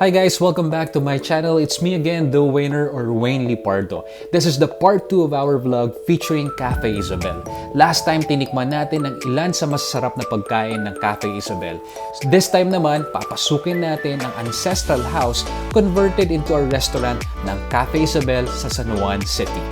Hi guys, welcome back to my channel. It's me again, the Wayner or Wayne Lipardo. This is the part 2 of our vlog featuring Cafe Ysabel. Last time, tinikman natin ang ilan sa masasarap na pagkain ng Cafe Ysabel. This time naman, papasukin natin ang ancestral house converted into a restaurant ng Cafe Ysabel sa San Juan City.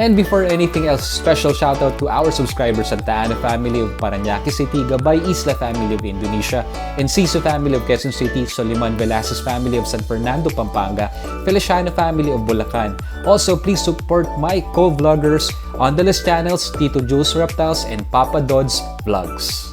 And before anything else, special shoutout to our subscribers Santa Ana family of Parañaque City, Gabay Isla family of Indonesia, Enciso family of Quezon City, Soliman Velasquez family of San Fernando, Pampanga, Feliciano family of Bulacan. Also, please support my co-vloggers on the list channels, Tito Jules Reptiles and Papa Dodds Vlogs.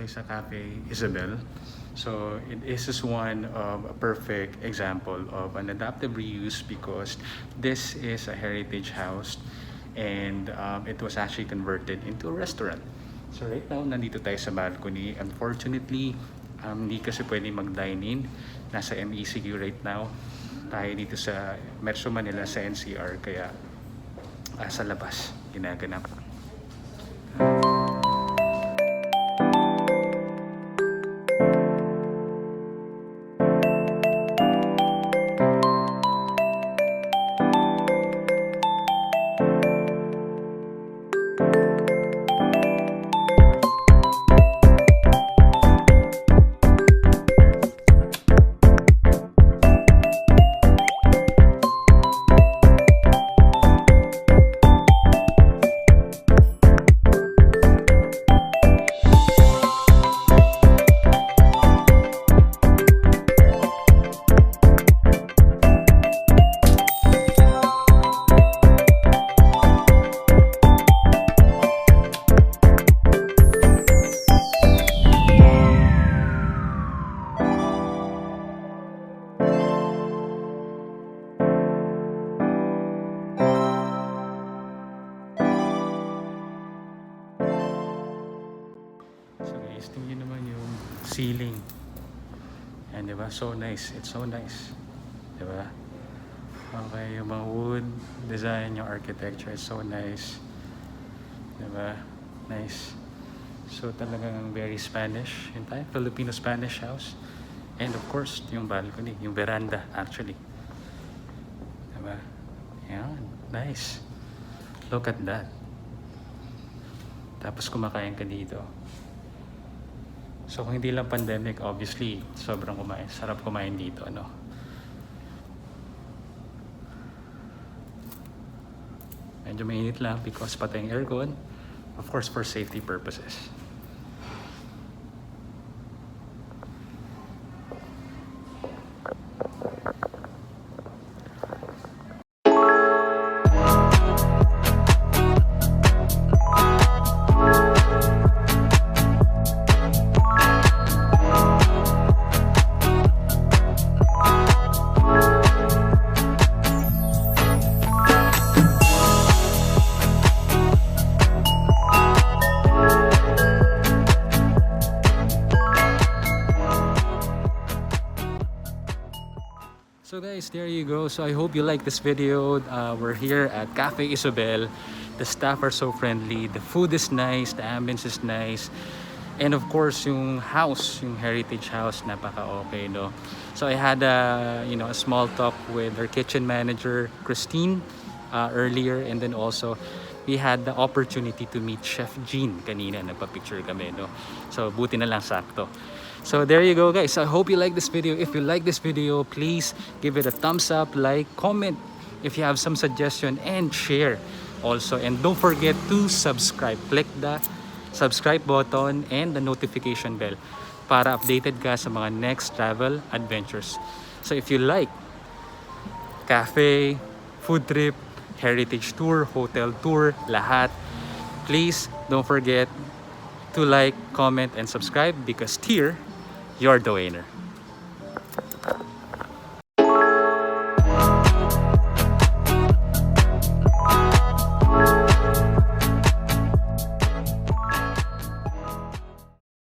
Sa Cafe Ysabel. So this is one of a perfect example of an adaptive reuse because this is a heritage house and it was actually converted into a restaurant. So right now, nandito tayo sa balcony. Unfortunately, hindi kasi pwede mag-dine-in. Nasa MECQ right now. Tayo dito sa Metro Manila sa NCR kaya sa labas ginaganap. ceiling. And diba? So nice. It's so nice. Diba? Okay, yung mga wood design, yung architecture is so nice. Diba? Nice. So talagang very Spanish. Yun tayo, Filipino-Spanish house. And of course, yung balcony, yung veranda actually. Diba? Yan. Nice. Look at that. Tapos kumakain ka dito. So kung hindi lang pandemic, obviously, sobrang kumain. Sarap kumain dito, ano? Medyo mainit lang because patay yung aircon. Of course, for safety purposes. So guys, there you go. So I hope you like this video. We're here at Cafe Ysabel. The staff are so friendly. The food is nice. The ambience is nice. And of course, yung house, yung heritage house, napaka-okay, no? So I had a small talk with our kitchen manager, Christine, earlier. And then also, we had the opportunity to meet Chef Jean kanina. Nagpa-picture kami, no? So buti na lang sakto. So there you go, guys. I hope you like this video. If you like this video, please give it a thumbs up, like, comment if you have some suggestion, and share also. And don't forget to subscribe. Click the subscribe button and the notification bell para updated ka sa mga next travel adventures. So if you like cafe, food trip, heritage tour, hotel tour, lahat, please don't forget to like, comment, and subscribe because here, you're the winner.